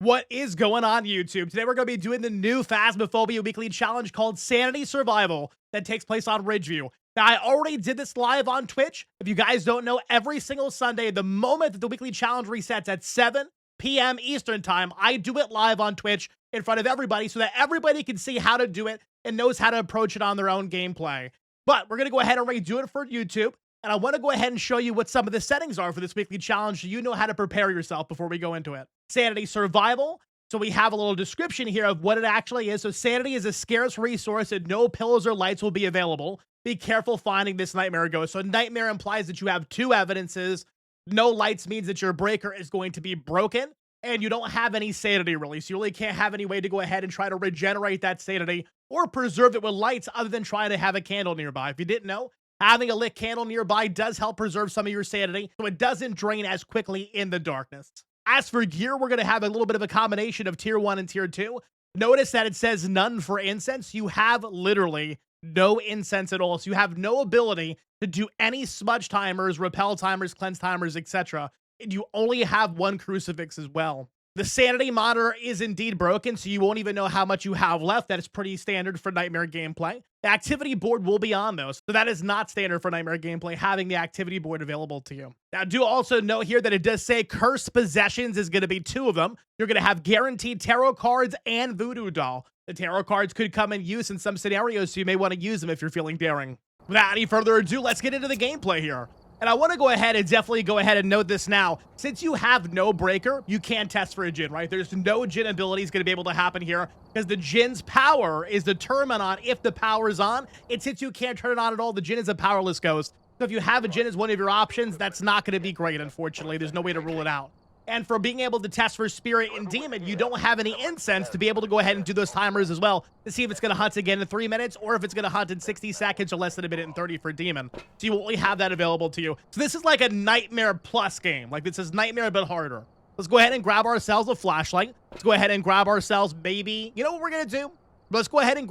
What is going on, YouTube? Today we're going to be doing the new Phasmophobia weekly challenge called Sanity Survival that takes place on Ridgeview. Now, I already did this live on Twitch. If you guys don't know, every single Sunday, the moment that the weekly challenge resets at 7 p.m. Eastern time, I do it live on Twitch in front of everybody so that everybody can see how to do it and knows how to approach it on their own gameplay. But we're going to go ahead and redo it for YouTube. And I want to go ahead and show you what some of the settings are for this weekly challenge so you know how to prepare yourself before we go into it. Sanity Survival. So we have a little description here of what it actually is. So sanity is a scarce resource and no pills or lights will be available. Be careful finding this nightmare ghost. So nightmare implies that you have two evidences. No lights means that your breaker is going to be broken and you don't have any sanity really. So you really can't have any way to go ahead and try to regenerate that sanity or preserve it with lights other than trying to have a candle nearby. If you didn't know, having a lit candle nearby does help preserve some of your sanity, so it doesn't drain as quickly in the darkness. As for gear, we're going to have a little bit of a combination of tier 1 and tier 2. Notice that it says none for incense. You have literally no incense at all, so you have no ability to do any smudge timers, repel timers, cleanse timers, etc. And you only have one crucifix as well. The sanity monitor is indeed broken, so you won't even know how much you have left. That is pretty standard for Nightmare gameplay. The activity board will be on, though, so that is not standard for Nightmare gameplay, having the activity board available to you. Now, do also note here that it does say cursed possessions is going to be 2 of them. You're going to have guaranteed tarot cards and voodoo doll. The tarot cards could come in use in some scenarios, so you may want to use them if you're feeling daring. Without any further ado, let's get into the gameplay here. And I want to go ahead and definitely go ahead and note this now. Since you have no breaker, you can't test for a djinn, right? There's no djinn abilities going to be able to happen here because the djinn's power is determined on if the power is on. And since you can't turn it on at all, the djinn is a powerless ghost. So if you have a djinn as one of your options, that's not going to be great, unfortunately. There's no way to rule it out. And for being able to test for spirit and demon, you don't have any incense to be able to go ahead and do those timers as well to see if it's going to hunt again in 3 minutes or if it's going to hunt in 60 seconds or less than 1:30 for demon. So you only have that available to you. So this is like a Nightmare Plus game. Like this is Nightmare but harder. Let's go ahead and grab ourselves a flashlight. Let's go ahead and grab ourselves maybe, you know what we're going to do? Let's go ahead and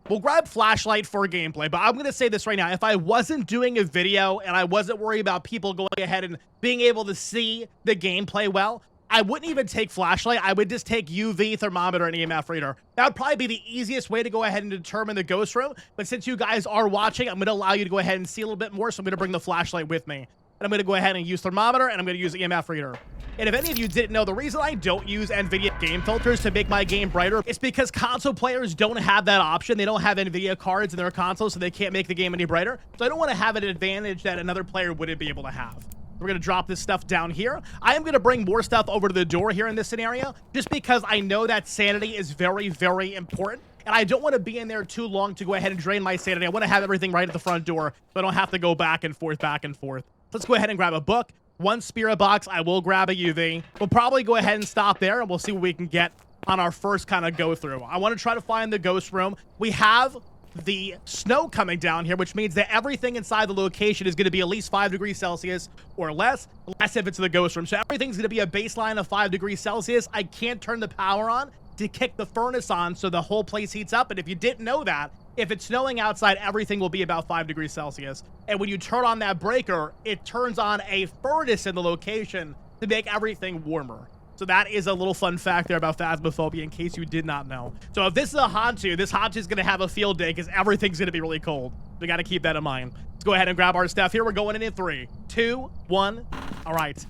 we'll grab flashlight for gameplay, but I'm going to say this right now. If I wasn't doing a video and I wasn't worried about people going ahead and being able to see the gameplay well, I wouldn't even take flashlight. I would just take UV, thermometer, and EMF reader. That would probably be the easiest way to go ahead and determine the ghost room. But since you guys are watching, I'm going to allow you to go ahead and see a little bit more, so I'm going to bring the flashlight with me. And I'm going to go ahead and use thermometer, and I'm going to use EMF reader. And if any of you didn't know, the reason I don't use NVIDIA game filters to make my game brighter is because console players don't have that option. They don't have NVIDIA cards in their console, so they can't make the game any brighter. So I don't want to have an advantage that another player wouldn't be able to have. We're going to drop this stuff down here. I am going to bring more stuff over to the door here in this scenario, just because I know that sanity is very, very important. And I don't want to be in there too long to go ahead and drain my sanity. I want to have everything right at the front door, so I don't have to go back and forth, back and forth. Let's go ahead and grab a book. 1 spirit box. I will grab a UV. We'll probably go ahead and stop there, and we'll see what we can get on our first kind of go through. I want to try to find the ghost room. We have the snow coming down here, which means that everything inside the location is going to be at least 5 degrees Celsius or less if it's the ghost room. So everything's going to be a baseline of 5 degrees Celsius. I can't turn the power on to kick the furnace on so the whole place heats up. And if you didn't know that, if it's snowing outside, everything will be about 5 degrees Celsius. And when you turn on that breaker, it turns on a furnace in the location to make everything warmer. So that is a little fun fact there about Phasmophobia in case you did not know. So if this is a Hantu, this Hantu is going to have a field day because everything's going to be really cold. We got to keep that in mind. Let's go ahead and grab our stuff here. We're going in 3, 2, 1. All right.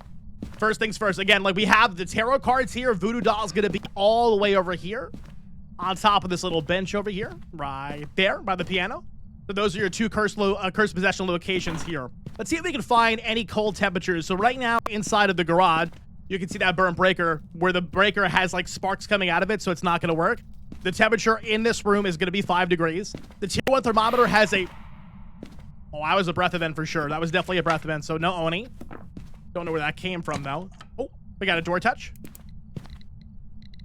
First things first. Again, like we have the tarot cards here. Voodoo doll is going to be all the way over here on top of this little bench over here, right there by the piano. So those are your 2 cursed possession locations here. Let's see if we can find any cold temperatures. So right now inside of the garage, you can see that burnt breaker where the breaker has like sparks coming out of it, so it's not going to work. The temperature in this room is going to be 5 degrees. The tier 1 thermometer has a... Oh, that was a breath event for sure. That was definitely a breath event, so no Oni. Don't know where that came from, though. Oh, we got a door touch.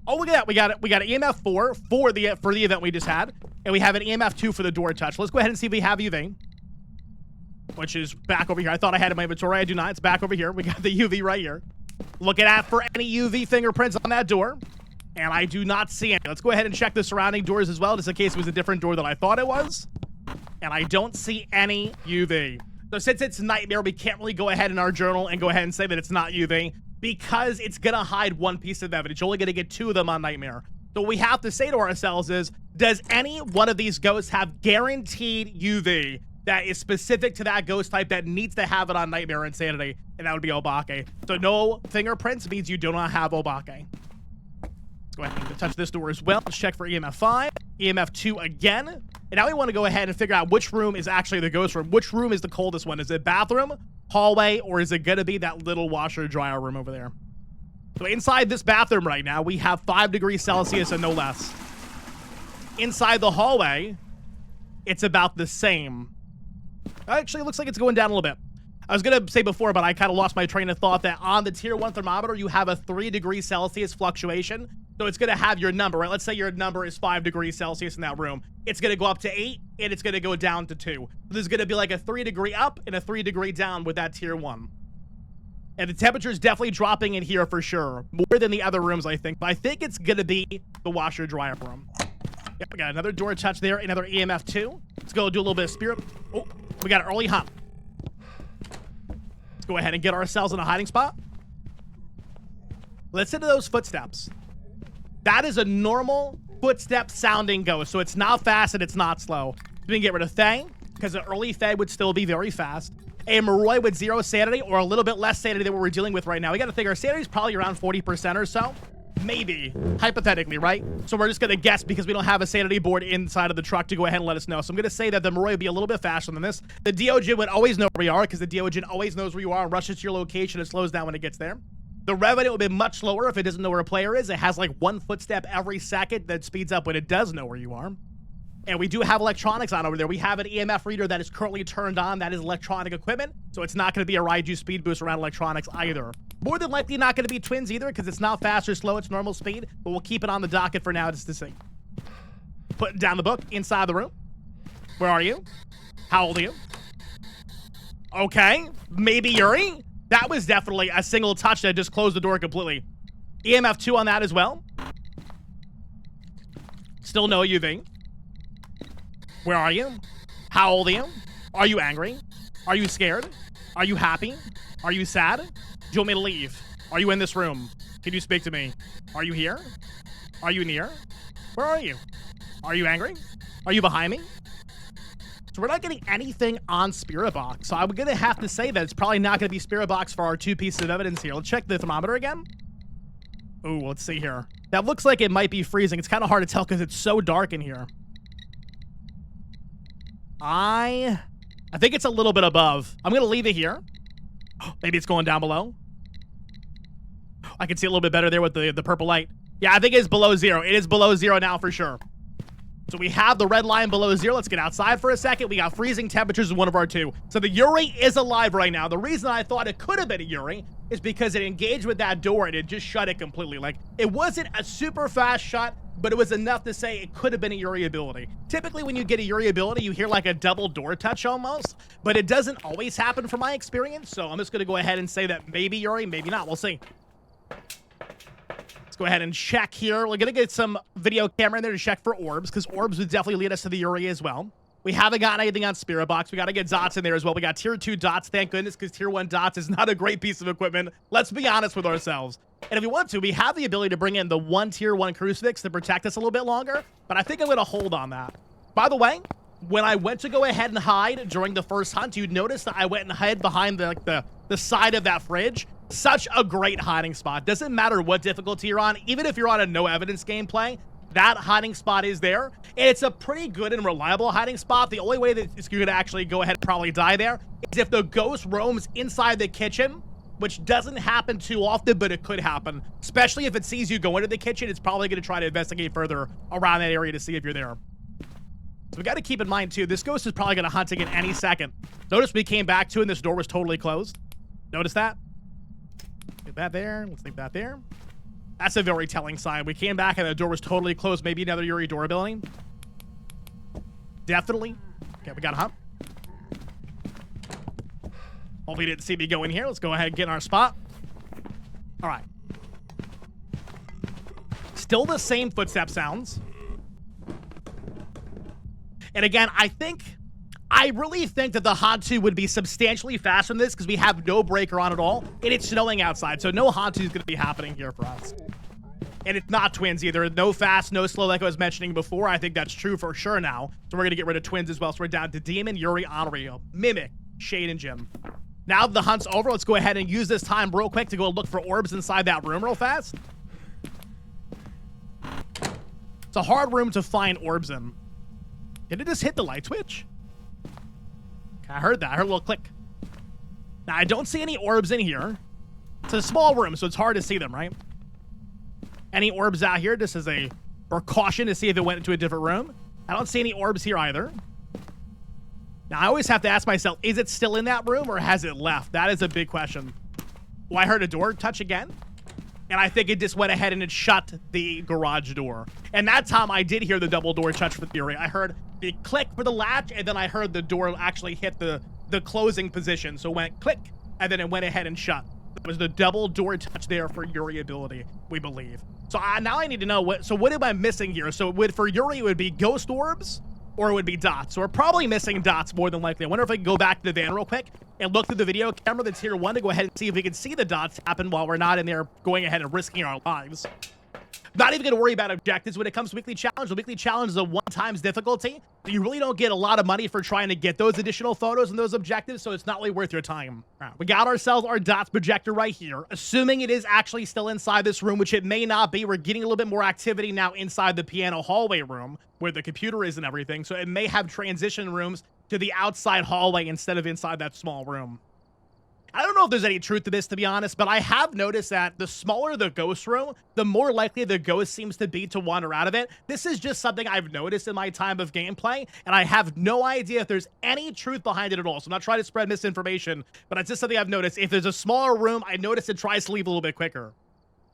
Oh, look at that. We got an EMF 4 for the event we just had. And we have an EMF 2 for the door touch. Let's go ahead and see if we have UV. Which is back over here. I thought I had it in my inventory. I do not. It's back over here. We got the UV right here. Looking at for any UV fingerprints on that door. And I do not see any. Let's go ahead and check the surrounding doors as well, just in case it was a different door than I thought it was. And I don't see any UV. So since it's Nightmare, we can't really go ahead in our journal and go ahead and say that it's not UV. because it's going to hide one piece of evidence. You're only going to get 2 of them on Nightmare. So what we have to say to ourselves is, does any one of these ghosts have guaranteed UV that is specific to that ghost type that needs to have it on Nightmare Insanity? And that would be Obake. So no fingerprints means you do not have Obake. Let's go ahead and touch this door as well. Let's check for EMF 5, EMF 2 again. And now we want to go ahead and figure out which room is actually the ghost room. Which room is the coldest one? Is it bathroom, hallway, or is it going to be that little washer dryer room over there? So inside this bathroom right now, we have 5 degrees Celsius and no less. Inside the hallway, it's about the same. Actually, it looks like it's going down a little bit. I was going to say before, but I kind of lost my train of thought that on the tier 1 thermometer, you have a 3 degrees Celsius fluctuation. So it's going to have your number, right? Let's say your number is 5 degrees Celsius in that room. It's going to go up to 8, and it's going to go down to 2. So there's going to be like a 3 degree up and a 3 degree down with that tier 1. And the temperature is definitely dropping in here for sure. More than the other rooms, I think. But I think it's going to be the washer dryer room. Yep, we got another door touch there, another EMF 2. Let's go do a little bit of spirit. Oh, we got an early hunt. Let's go ahead and get ourselves in a hiding spot. Listen to those footsteps. That is a normal footstep sounding ghost, so it's not fast and it's not slow. We can get rid of Thay, because the early Thay would still be very fast. A Moroi with 0 sanity, or a little bit less sanity than what we're dealing with right now. We got to think our sanity is probably around 40% or so. Maybe, hypothetically, right? So we're just going to guess because we don't have a sanity board inside of the truck to go ahead and let us know. So I'm going to say that the Moroi would be a little bit faster than this. The Deogen would always know where we are because the Deogen always knows where you are and rushes to your location and slows down when it gets there. The Revenant would be much slower if it doesn't know where a player is. It has like 1 footstep every second that speeds up when it does know where you are. And we do have electronics on over there. We have an EMF reader that is currently turned on. That is electronic equipment. So it's not going to be a Raiju speed boost around electronics either. More than likely not going to be twins either because it's not fast or slow. It's normal speed. But we'll keep it on the docket for now just to see. Putting down the book inside the room. Where are you? How old are you? Okay. Maybe Yuri. That was definitely a single touch that just closed the door completely. EMF 2 on that as well. Still no UV. Where are you? How old are you? Are you angry? Are you scared? Are you happy? Are you sad? Do you want me to leave? Are you in this room? Can you speak to me? Are you here? Are you near? Where are you? Are you angry? Are you behind me? So we're not getting anything on Spirit Box. So I'm going to have to say that it's probably not going to be Spirit Box for our 2 pieces of evidence here. Let's check the thermometer again. Ooh, let's see here. That looks like it might be freezing. It's kind of hard to tell because it's so dark in here. I think it's a little bit above. I'm going to leave it here. Maybe it's going down below. I can see a little bit better there with the purple light. Yeah, I think it's below 0. It is below 0 now for sure. So we have the red line below 0. Let's get outside for a second. We got freezing temperatures in one of our 2. So the Yuri is alive right now. The reason I thought it could have been a Yuri is because it engaged with that door and it just shut it completely. Like, it wasn't a super fast shut, but it was enough to say it could have been a Yuri ability. Typically, when you get a Yuri ability, you hear like a double door touch almost, but it doesn't always happen from my experience. So I'm just going to go ahead and say that maybe Yuri, maybe not. We'll see. Let's go ahead and check here. We're going to get some video camera in there to check for orbs, because orbs would definitely lead us to the Yuri as well. We haven't gotten anything on Spirit Box. We got to get dots in there as well. We got tier 2 dots, thank goodness, because tier 1 dots is not a great piece of equipment. Let's be honest with ourselves. And if we want to, we have the ability to bring in the 1 tier 1 crucifix to protect us a little bit longer, but I think I'm going to hold on that. By the way, when I went to go ahead and hide during the first hunt, you'd notice that I went and hid behind the side of that fridge. Such a great hiding spot. Doesn't matter what difficulty you're on, even if you're on a no evidence gameplay, that hiding spot is there. And it's a pretty good and reliable hiding spot. The only way that you're going to actually go ahead and probably die there is if the ghost roams inside the kitchen, which doesn't happen too often, but it could happen. Especially if it sees you go into the kitchen, it's probably going to try to investigate further around that area to see if you're there. So we got to keep in mind, too, this ghost is probably going to hunt again any second. Notice we came back to and this door was totally closed. Notice that? Leave that there. Let's leave that there. That's a very telling sign. We came back and the door was totally closed. Maybe another Yuri door ability. Definitely. Okay, we got a hump. Hopefully you didn't see me go in here. Let's go ahead and get in our spot. All right. Still the same footstep sounds. And again, I think I really think that the Hantu would be substantially faster than this because we have no breaker on at all, and it's snowing outside, so no Hantu is going to be happening here for us. And it's not twins either. No fast, no slow like I was mentioning before. I think that's true for sure now. So we're going to get rid of twins as well. So we're down to Demon, Yuri, Onryo, Mimic, Shade, and Jim. Now that the hunt's over, let's go ahead and use this time real quick to go look for orbs inside that room real fast. It's a hard room to find orbs in. Did it just hit the light switch? I heard that. I heard a little click. Now, I don't see any orbs in here. It's a small room, so it's hard to see them, right? Any orbs out here? Just as a precaution to see if it went into a different room. I don't see any orbs here either. Now, I always have to ask myself, is it still in that room or has it left? That is a big question. Oh, I heard a door touch again. And I think it just went ahead and it shut the garage door. And that time I did hear the double door touch for Theory. I heard the click for the latch, and then I heard the door actually hit the closing position. So it went click, and then it went ahead and shut. It was the double door touch there for Yuri ability, we believe. So now I need to know, what am I missing here? So for Yuri, it would be ghost orbs, or it would be dots. So we're probably missing dots more than likely. I wonder if I can go back to the van real quick and look through the video camera that's here one to go ahead and see if we can see the dots happen while we're not in there going ahead and risking our lives. Not even going to worry about objectives when it comes to weekly challenge. The weekly challenge is a one-times difficulty. So you really don't get a lot of money for trying to get those additional photos and those objectives, so it's not really worth your time. All right, we got ourselves our dots projector right here. Assuming it is actually still inside this room, which it may not be. We're getting a little bit more activity now inside the piano hallway room where the computer is and everything, so it may have transition rooms to the outside hallway instead of inside that small room. I don't know if there's any truth to this, to be honest, but I have noticed that the smaller the ghost room, the more likely the ghost seems to be to wander out of it. This is just something I've noticed in my time of gameplay, and I have no idea if there's any truth behind it at all. So I'm not trying to spread misinformation, but it's just something I've noticed. If there's a smaller room, I notice it tries to leave a little bit quicker.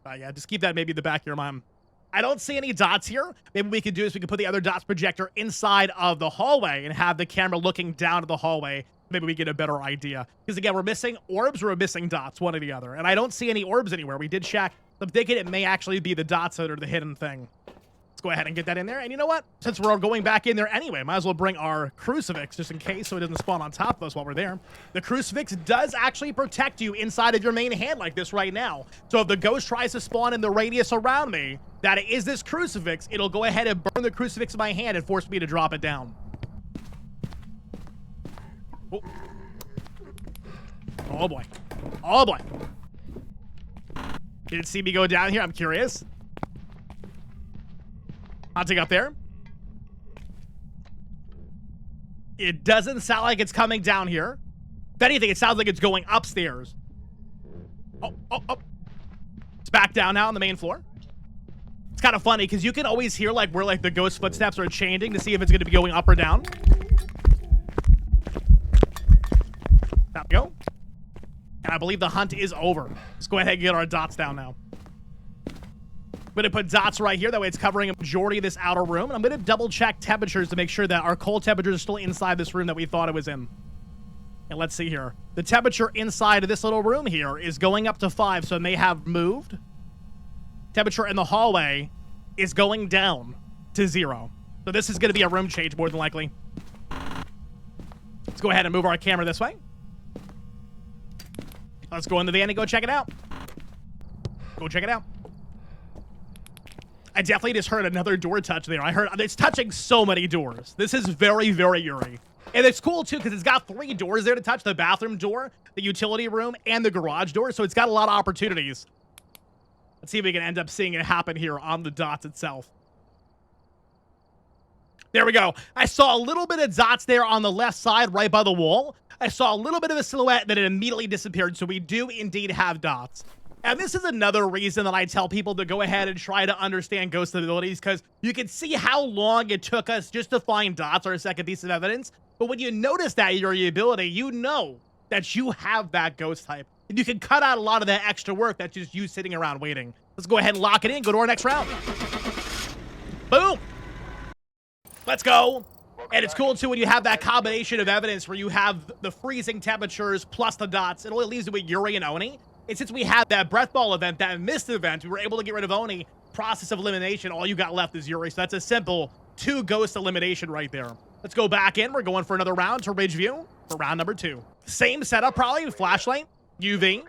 Yeah, just keep that maybe in the back of your mind. I don't see any dots here. Maybe we could do is we could put the other dots projector inside of the hallway and have the camera looking down at the hallway. Maybe we get a better idea. Because again, we're missing orbs or we're missing dots, one or the other. And I don't see any orbs anywhere. We did check. I'm thinking it may actually be the dots that are the hidden thing. Let's go ahead and get that in there. And you know what? Since we're going back in there anyway, might as well bring our crucifix just in case so it doesn't spawn on top of us while we're there. The crucifix does actually protect you inside of your main hand like this right now. So if the ghost tries to spawn in the radius around me, that it is this crucifix, it'll go ahead and burn the crucifix in my hand and force me to drop it down. Oh. Oh boy. Oh boy. Did it see me go down here? I'm curious. Hunting up there. It doesn't sound like it's coming down here. If anything, it sounds like it's going upstairs. Oh. It's back down now on the main floor. It's kind of funny because you can always hear like where like the ghost footsteps are changing to see if it's going to be going up or down. There we go. And I believe the hunt is over. Let's go ahead and get our dots down now. I'm going to put dots right here. That way it's covering a majority of this outer room. And I'm going to double check temperatures to make sure that our cold temperatures are still inside this room that we thought it was in. And let's see here. The temperature inside of this little room here is going up to 5, so it may have moved. Temperature in the hallway is going down to 0. So this is going to be a room change more than likely. Let's go ahead and move our camera this way. Let's go in the van and go check it out. Go check it out. I definitely just heard another door touch there. I heard it's touching so many doors. This is very, very Yuri. And it's cool too because it's got 3 doors there to touch: the bathroom door, the utility room, and the garage door. So it's got a lot of opportunities. Let's see if we can end up seeing it happen here on the dots itself. There we go. I saw a little bit of dots there on the left side right by the wall. I saw a little bit of a silhouette, then it immediately disappeared. So we do indeed have dots. And this is another reason that I tell people to go ahead and try to understand ghost abilities, because you can see how long it took us just to find dots or a second piece of evidence. But when you notice that your ability, you know that you have that ghost type. And you can cut out a lot of that extra work that's just you sitting around waiting. Let's go ahead and lock it in. Go to our next round. Boom. Let's go. And it's cool, too, when you have that combination of evidence where you have the freezing temperatures plus the dots. It only leaves you with Yuri and Oni. And since we had that breath ball event, that mist event, we were able to get rid of Oni. Process of elimination, all you got left is Yuri. So that's a simple 2 ghost elimination right there. Let's go back in. We're going for another round to Ridgeview for round number 2. Same setup, probably. Flashlight, UV.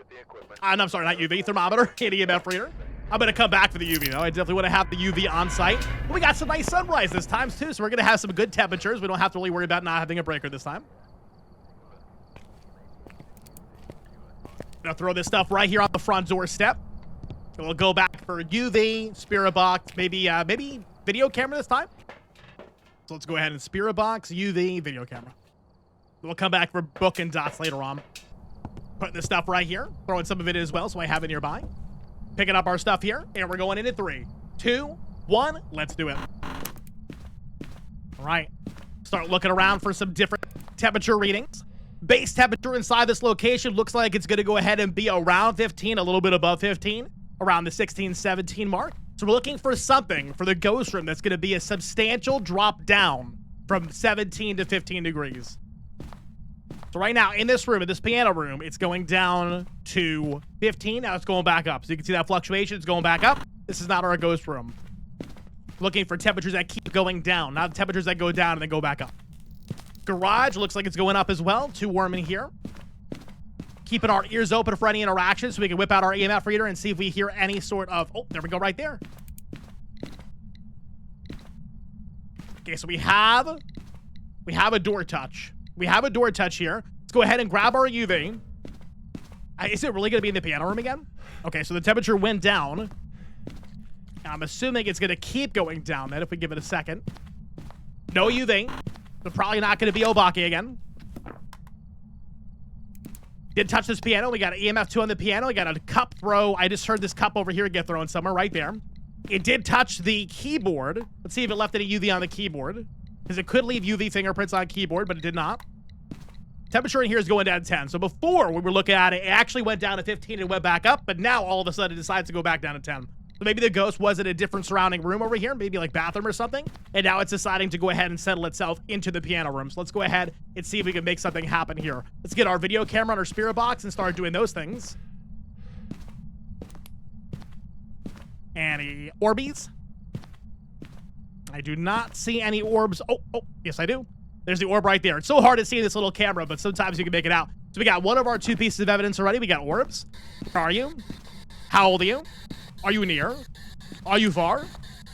I'm sorry, not UV. Thermometer, EMF reader. I'm going to come back for the UV, though. I definitely want to have the UV on site. But we got some nice sunrise this time, too, so we're going to have some good temperatures. We don't have to really worry about not having a breaker this time. Gonna throw this stuff right here on the front doorstep. We'll go back for UV, spirit box, maybe video camera this time. So let's go ahead and spirit box, UV, video camera. We'll come back for book and dots later on. Putting this stuff right here, throwing some of it as well, so I have it nearby. Picking up our stuff here, and we're going in at 3, 2, 1. Let's do it. All right. Start looking around for some different temperature readings. Base temperature inside this location looks like it's going to go ahead and be around 15, a little bit above 15, around the 16, 17 mark. So we're looking for something for the ghost room that's going to be a substantial drop down from 17 to 15 degrees. So right now in this room, in this piano room, it's going down to 15. Now it's going back up. So you can see that fluctuation. It's going back up. This is not our ghost room. Looking for temperatures that keep going down, not temperatures that go down and then go back up. Garage looks like it's going up as well. Too warm in here. Keeping our ears open for any interaction so we can whip out our EMF reader and see if we hear any sort of... Oh, there we go right there. Okay, so we have a door touch. We have a door touch here. Let's go ahead and grab our UV. Is it really going to be in the piano room again? Okay, so the temperature went down. I'm assuming it's going to keep going down then if we give it a second. No UV. So probably not going to be Obake again. Did touch this piano. We got an EMF 2 on the piano. We got a cup throw. I just heard this cup over here get thrown somewhere right there. It did touch the keyboard. Let's see if it left any UV on the keyboard. Because it could leave UV fingerprints on keyboard, but it did not. Temperature in here is going down to 10. So before we were looking at it, it actually went down to 15 and went back up, but now all of a sudden it decides to go back down to 10. So maybe the ghost was in a different surrounding room over here, maybe like bathroom or something, and now it's deciding to go ahead and settle itself into the piano room. So let's go ahead and see if we can make something happen here. Let's get our video camera on our spirit box and start doing those things. Any Orbeez? I do not see any orbs. Oh, yes, I do. There's the orb right there. It's so hard to see in this little camera, but sometimes you can make it out. So we got one of our 2 pieces of evidence already. We got orbs. Where are you? How old are you? Are you near? Are you far?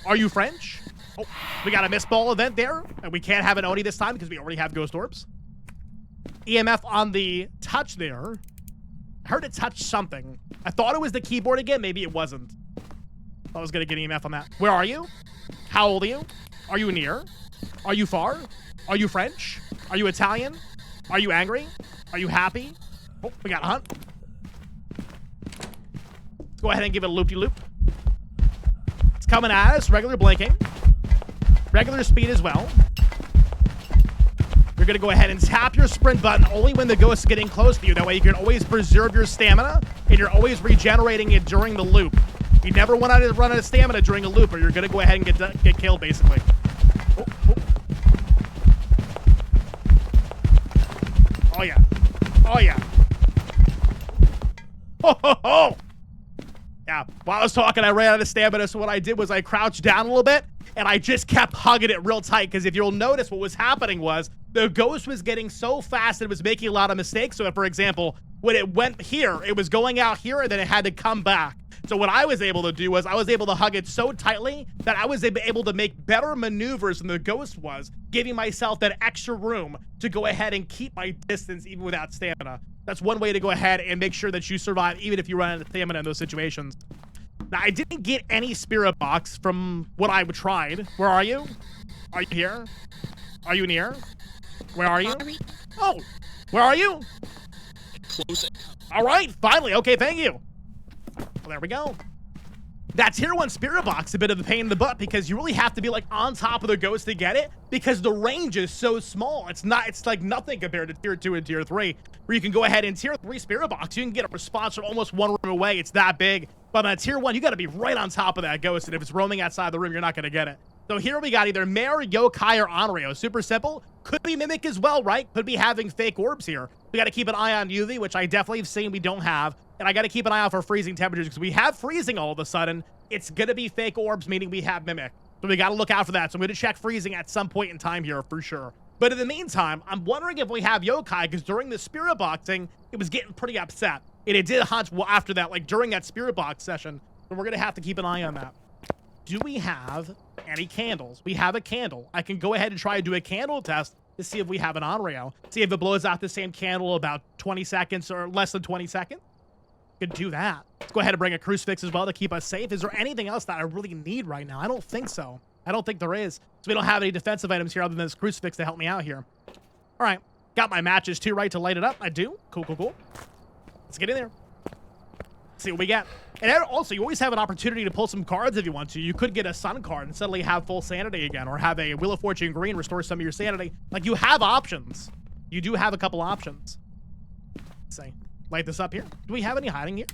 Are you French? Oh, we got a missed ball event there, and we can't have an Oni this time because we already have ghost orbs. EMF on the touch there. I heard it touch something. I thought it was the keyboard again. Maybe it wasn't. I was going to get EMF on that. Where are you? How old are you? Are you near? Are you far? Are you French? Are you Italian? Are you angry? Are you happy? Oh, we got a hunt. Let's go ahead and give it a loop-de-loop. It's coming at us. Regular blinking. Regular speed as well. You're going to go ahead and tap your sprint button only when the ghost is getting close to you. That way you can always preserve your stamina, and you're always regenerating it during the loop. You never want to run out of stamina during a loop, or you're going to go ahead and get killed, basically. Oh, yeah. Oh, yeah. Ho, ho, ho. Yeah, while I was talking, I ran out of stamina, so what I did was I crouched down a little bit, and I just kept hugging it real tight, because if you'll notice, what was happening was the ghost was getting so fast it was making a lot of mistakes. So, for example, when it went here, it was going out here, and then it had to come back. So what I was able to do was I was able to hug it so tightly that I was able to make better maneuvers than the ghost was, giving myself that extra room to go ahead and keep my distance even without stamina. That's one way to go ahead and make sure that you survive even if you run out of stamina in those situations. Now, I didn't get any spirit box from what I tried. Where are you? Are you here? Are you near? Where are you? Oh, where are you? All right, finally. Okay, thank you. Well, there we go. That tier 1 spirit box, a bit of a pain in the butt because you really have to be like on top of the ghost to get it because the range is so small. It's like nothing compared to tier 2 and tier 3 where you can go ahead and tier 3 spirit box. You can get a response from almost one room away. It's that big. But on tier 1, you got to be right on top of that ghost. And if it's roaming outside the room, you're not going to get it. So here we got either Mare, Yokai, or Onryo. Super simple. Could be Mimic as well, right? Could be having fake orbs here. We got to keep an eye on UV, which I definitely have seen we don't have. And I got to keep an eye out for freezing temperatures because we have freezing all of a sudden. It's going to be fake orbs, meaning we have Mimic. So we got to look out for that. So I'm going to check freezing at some point in time here for sure. But in the meantime, I'm wondering if we have yokai, because during the spirit boxing, it was getting pretty upset. And it did hunt after that, like during that spirit box session. So we're going to have to keep an eye on that. Do we have any candles? We have a candle. I can go ahead and try to do a candle test to see if we have an Onryo. See if it blows out the same candle about 20 seconds or less than 20 seconds. Could do that. Let's go ahead and bring a crucifix as well to keep us safe. Is there anything else that I really need right now? I don't think so. I don't think there is. So we don't have any defensive items here other than this crucifix to help me out here. All right. Got my matches too, right, to light it up. I do. Cool, cool, cool. Let's get in there. See what we get. And also, you always have an opportunity to pull some cards if you want to. You could get a sun card and suddenly have full sanity again, or have a Wheel of Fortune green restore some of your sanity. Like, you have options. You do have a couple options. Let's see. Light this up here. Do we have any hiding here?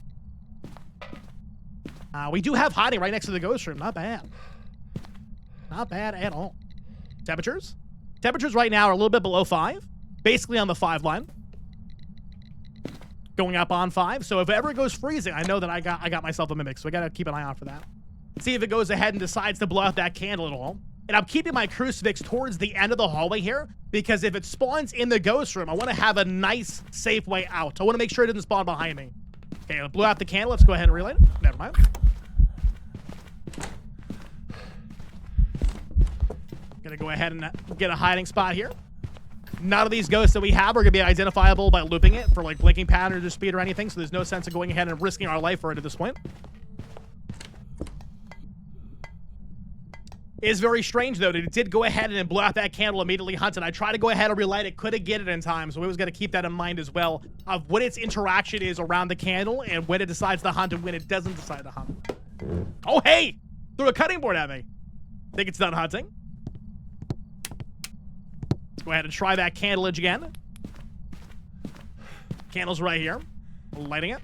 We do have hiding right next to the ghost room. Not bad. Not bad at all. Temperatures? Temperatures right now are a little bit below 5. Basically on the 5 line. Going up on 5. So if it ever goes freezing, I know that I got myself a mimic. So I got to keep an eye out for that. See if it goes ahead and decides to blow out that candle at all. And I'm keeping my crucifix towards the end of the hallway here, because if it spawns in the ghost room, I want to have a nice, safe way out. I want to make sure it doesn't spawn behind me. Okay, it blew out the candle. Let's go ahead and relight it. Never mind. Gonna go ahead and get a hiding spot here. None of these ghosts that we have are gonna be identifiable by looping it for like blinking pattern or speed or anything, so there's no sense of going ahead and risking our life for it at this point. It is very strange, though, that it did go ahead and blow out that candle immediately hunted. I tried to go ahead and relight it, couldn't get it in time, so we always got to keep that in mind as well, of what its interaction is around the candle and when it decides to hunt and when it doesn't decide to hunt. Oh, hey! Threw a cutting board at me. Think it's done hunting. Let's go ahead and try that candleage again. Candle's right here. Lighting it.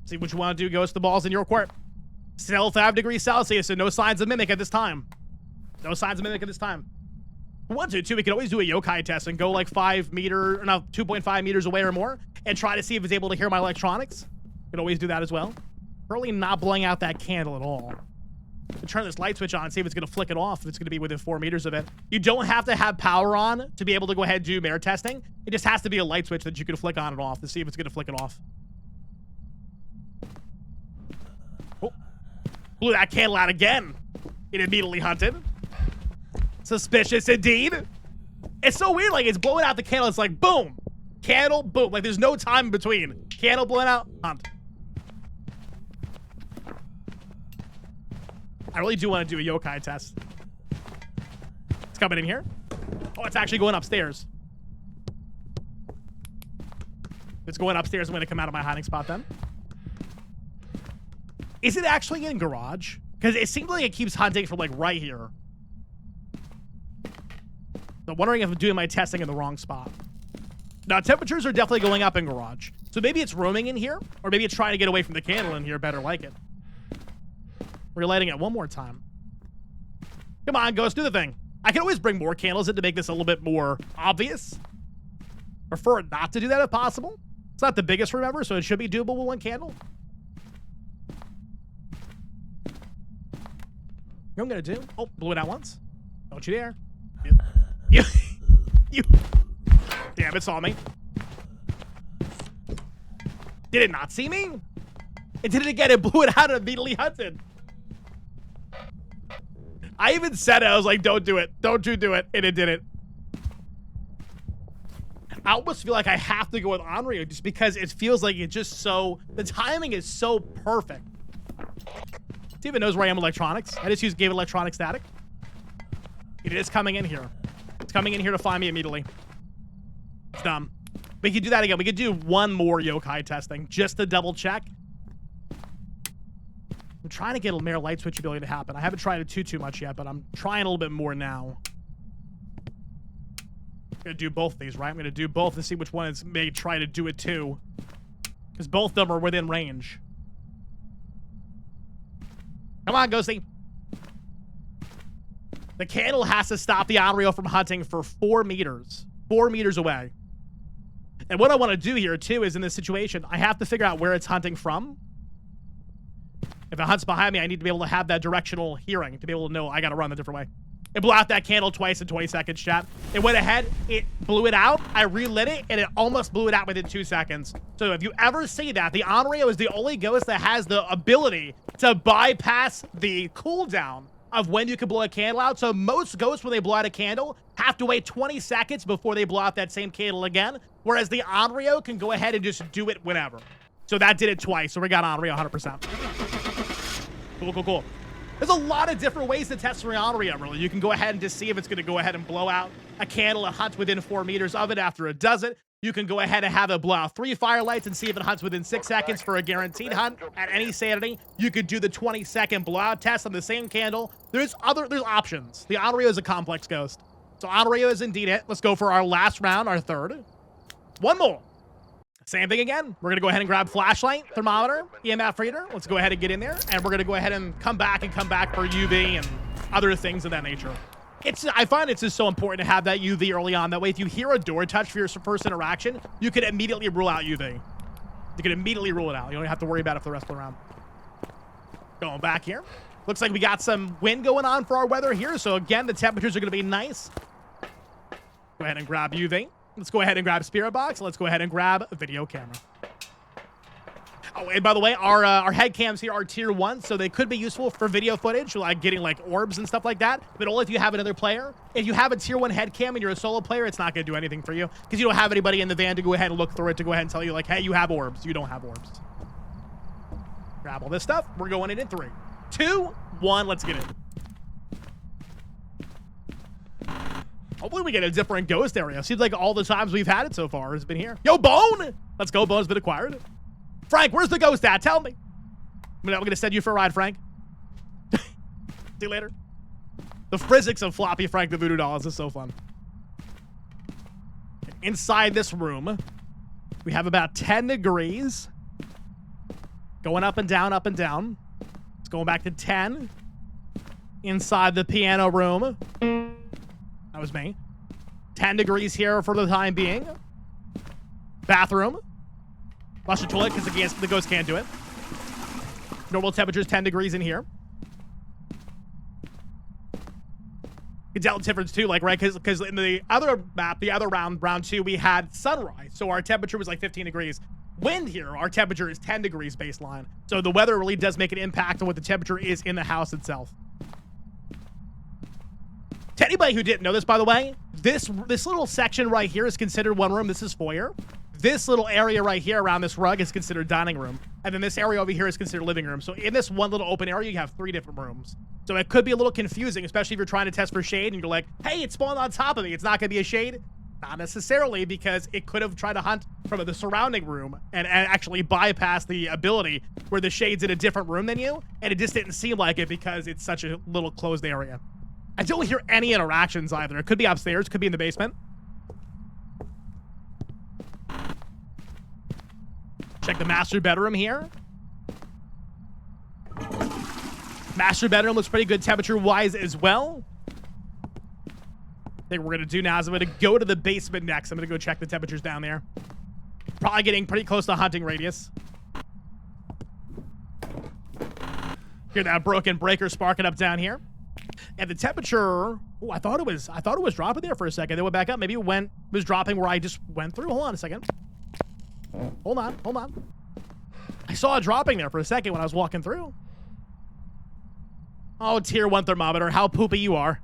See what you want to do. Ghost the balls in your court. Still 5 degrees Celsius, so no signs of mimic at this time. No signs of mimic at this time. If we want to, too, we could always do a yokai test and go like 2.5 meters away or more and try to see if it's able to hear my electronics. Could always do that as well. Currently not blowing out that candle at all. Turn this light switch on and see if it's going to flick it off, if it's going to be within 4 meters of it. You don't have to have power on to be able to go ahead and do mirror testing. It just has to be a light switch that you can flick on and off to see if it's going to flick it off. Oh. Blew that candle out again. It immediately hunted. Suspicious indeed. It's so weird, like it's blowing out the candle. It's like boom, candle, boom. Like there's no time in between. Candle blowing out, hunt. I really do want to do a yokai test. It's coming in here. Oh, it's actually going upstairs. It's going upstairs. I'm going to come out of my hiding spot then. Is it actually in garage? Because it seems like it keeps hunting from like right here. So I'm wondering if I'm doing my testing in the wrong spot. Now, temperatures are definitely going up in garage. So maybe it's roaming in here, or maybe it's trying to get away from the candle in here. Better like it. Relighting it one more time. Come on, Ghost, do the thing. I can always bring more candles in to make this a little bit more obvious. Prefer not to do that if possible. It's not the biggest, remember, so it should be doable with one candle. You know what I'm gonna do? Oh, blew it out once. Don't you dare. You. Damn, it saw me. Did it not see me? It did it again. It blew it out and immediately hunted. I even said it. I was like, don't do it. Don't you do it. And it did it. I almost feel like I have to go with Onryo just because it feels like it's just so... The timing is so perfect. It even knows where I am with electronics. I just gave electronic static. It is coming in here. It's coming in here to find me immediately. It's dumb. We could do that again. We could do one more yokai testing just to double check. I'm trying to get a mirror light switch ability to happen. I haven't tried it too much yet, but I'm trying a little bit more now. I'm gonna do both of these, right? I'm gonna do both and see which one may try to do it too. Because both of them are within range. Come on, Ghosty. The candle has to stop the Onryo from hunting for 4 meters. 4 meters away. And what I want to do here, too, is in this situation, I have to figure out where it's hunting from. If it hunts behind me, I need to be able to have that directional hearing to be able to know I got to run a different way. It blew out that candle twice in 20 seconds, chat. It went ahead, it blew it out, I relit it, and it almost blew it out within 2 seconds. So if you ever see that, the Onryo is the only ghost that has the ability to bypass the cooldown of when you can blow a candle out. So most ghosts, when they blow out a candle, have to wait 20 seconds before they blow out that same candle again, whereas the Onryo can go ahead and just do it whenever. So that did it twice, so we got Onryo 100%. Cool, cool, cool. There's a lot of different ways to test for Onryo, really. You can go ahead and just see if it's going to go ahead and blow out a candle and hunt within 4 meters of it after it does it. You can go ahead and have it blow out 3 firelights and see if it hunts within 6 seconds for a guaranteed hunt at any sanity. You could do the 20-second blowout test on the same candle. There's options. The Onryo is a complex ghost. So Onryo is indeed it. Let's go for our last round, our third. One more. Same thing again. We're going to go ahead and grab flashlight, thermometer, EMF reader. Let's go ahead and get in there. And we're going to go ahead and come back for UV and other things of that nature. I find it's just so important to have that UV early on. That way, if you hear a door touch for your first interaction, you can immediately rule out UV. You can immediately rule it out. You don't have to worry about it for the rest of the round. Going back here. Looks like we got some wind going on for our weather here. So again, the temperatures are going to be nice. Go ahead and grab UV. Let's go ahead and grab Spirit Box. Let's go ahead and grab a video camera. Oh, and by the way, our head cams here are tier 1, so they could be useful for video footage, like getting like orbs and stuff like that, but only if you have another player. If you have a tier 1 head cam and you're a solo player, it's not going to do anything for you because you don't have anybody in the van to go ahead and look through it to go ahead and tell you like, hey, you have orbs. You don't have orbs. Grab all this stuff. We're going in 3, 2, 1. Let's get it. Hopefully we get a different ghost area. Seems like all the times we've had it so far has been here. Yo, Bone! Let's go. Bone's been acquired. Frank, where's the ghost at? Tell me. I'm going to send you for a ride, Frank. See you later. The physics of Floppy Frank the Voodoo Doll is so fun. Inside this room, we have about 10 degrees. Going up and down, up and down. It's going back to 10. Inside the piano room. That was me. 10 degrees here for the time being. Bathroom. Flush the toilet because the ghost can't do it. Normal temperature is 10 degrees in here. You can tell the difference too, like, right? Because in the other map, the other round 2, we had sunrise. So our temperature was like 15 degrees. Wind here, our temperature is 10 degrees baseline. So the weather really does make an impact on what the temperature is in the house itself. To anybody who didn't know this, by the way, this little section right here is considered one room. This is foyer. This little area right here around this rug is considered dining room. And then this area over here is considered living room. So in this one little open area, you have 3 different rooms. So it could be a little confusing, especially if you're trying to test for shade and you're like, hey, it spawned on top of me. It's not going to be a shade. Not necessarily, because it could have tried to hunt from the surrounding room and actually bypass the ability where the shade's in a different room than you. And it just didn't seem like it because it's such a little closed area. I don't hear any interactions either. It could be upstairs, could be in the basement. Check the master bedroom here. Master bedroom looks pretty good temperature-wise as well. I think what we're going to do now is I'm going to go to the basement next. I'm going to go check the temperatures down there. Probably getting pretty close to hunting radius. Hear that broken breaker sparking up down here. And the temperature, oh, I thought it was dropping there for a second. Then went back up. Maybe it was dropping where I just went through. Hold on a second. Hold on. I saw it dropping there for a second when I was walking through. Oh, tier 1 thermometer, how poopy you are.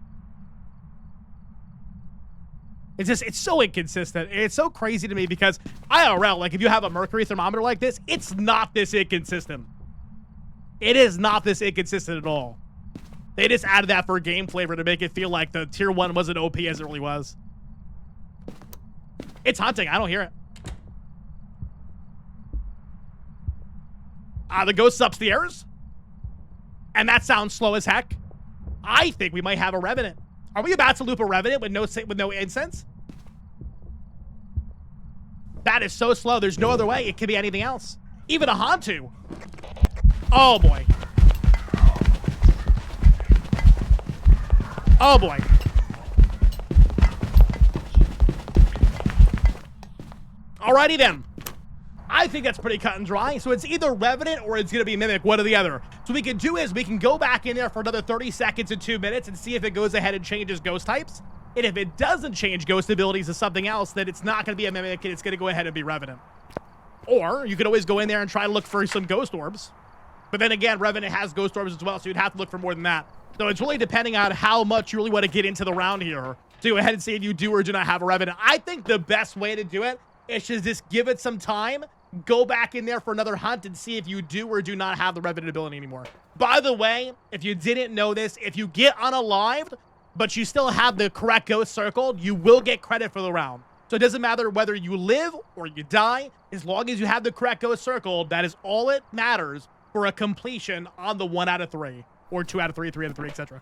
It's so inconsistent. It's so crazy to me because IRL, like if you have a mercury thermometer like this, it's not this inconsistent. It is not this inconsistent at all. They just added that for game flavor to make it feel like the tier 1 wasn't OP as it really was. It's hunting. I don't hear it. The ghost's upstairs. And that sounds slow as heck. I think we might have a revenant. Are we about to loop a revenant with no incense? That is so slow. There's no other way. It could be anything else. Even a Hantu. Oh, boy. Oh, boy. Alrighty, then. I think that's pretty cut and dry. So it's either Revenant or it's going to be Mimic, one or the other. So what we can do is we can go back in there for another 30 seconds and 2 minutes and see if it goes ahead and changes ghost types. And if it doesn't change ghost abilities to something else, then it's not going to be a Mimic and it's going to go ahead and be Revenant. Or you could always go in there and try to look for some ghost orbs. But then again, Revenant has ghost orbs as well, so you'd have to look for more than that. So it's really depending on how much you really want to get into the round here to go ahead and see if you do or do not have a Revenant. I think the best way to do it is to just give it some time, go back in there for another hunt and see if you do or do not have the Revenant ability anymore. By the way, if you didn't know this, if you get unalived, but you still have the correct ghost circled, you will get credit for the round. So it doesn't matter whether you live or you die, as long as you have the correct ghost circled, that is all it matters for a completion on the 1 out of 3, or 2 out of 3, 3 out of 3, etc.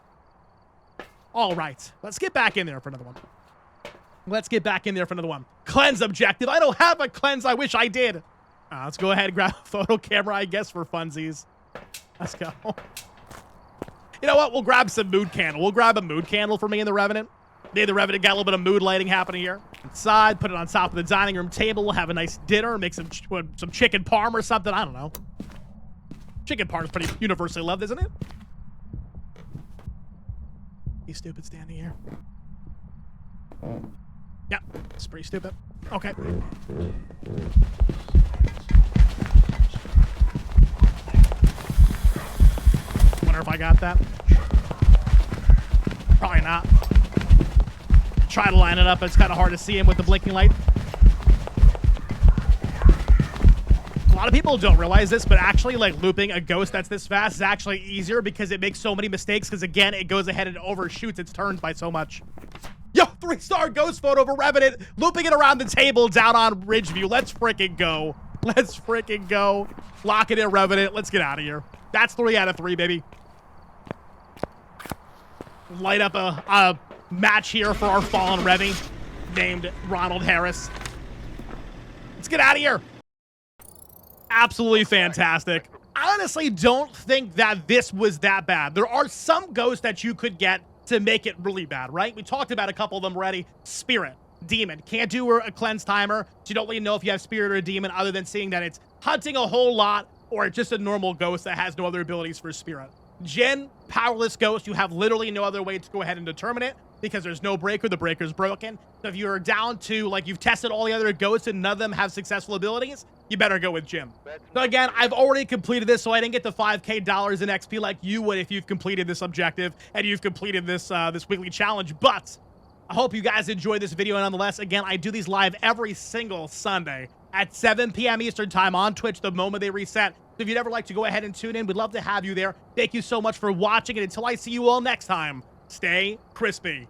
All right, let's get back in there for another one. Let's get back in there for another one. Cleanse objective. I don't have a cleanse. I wish I did. Let's go ahead and grab a photo camera, I guess, for funsies. Let's go. You know what? We'll grab some mood candle. We'll grab a mood candle for me and the Revenant. Me and the Revenant got a little bit of mood lighting happening here. Inside, put it on top of the dining room table. We'll have a nice dinner. Make some chicken parm or something. I don't know. Chicken parm is pretty universally loved, isn't it? He's stupid standing here. Yeah, it's pretty stupid. Okay. Wonder if I got that. Probably not. Try to line it up, but it's kind of hard to see him with the blinking light. A lot of people don't realize this, but actually, like, looping a ghost that's this fast is actually easier because it makes so many mistakes because, again, it goes ahead and overshoots its turns by so much. Yo, 3-star ghost photo for Revenant, looping it around the table down on Ridgeview. Let's freaking go. Let's freaking go. Lock it in, Revenant. Let's get out of here. That's 3 out of 3, baby. Light up a match here for our fallen Revy named Ronald Harris. Let's get out of here. Absolutely fantastic. I honestly don't think that this was that bad. There are some ghosts that you could get to make it really bad, right? We talked about a couple of them already. Spirit, Demon. Can't do a cleanse timer, so you don't really know if you have Spirit or a Demon other than seeing that it's hunting a whole lot or just a normal ghost that has no other abilities for Spirit. Jinn, powerless ghost. You have literally no other way to go ahead and determine it because there's no breaker. The breaker's broken. So if you're down to, like, you've tested all the other ghosts and none of them have successful abilities, you better go with Jinn. So again, I've already completed this, so I didn't get the $5K in XP like you would if you've completed this objective and you've completed this this weekly challenge. But I hope you guys enjoyed this video. And nonetheless, again, I do these live every single Sunday at 7 p.m. Eastern time on Twitch the moment they reset. So if you'd ever like to go ahead and tune in, we'd love to have you there. Thank you so much for watching, and until I see you all next time, stay crispy.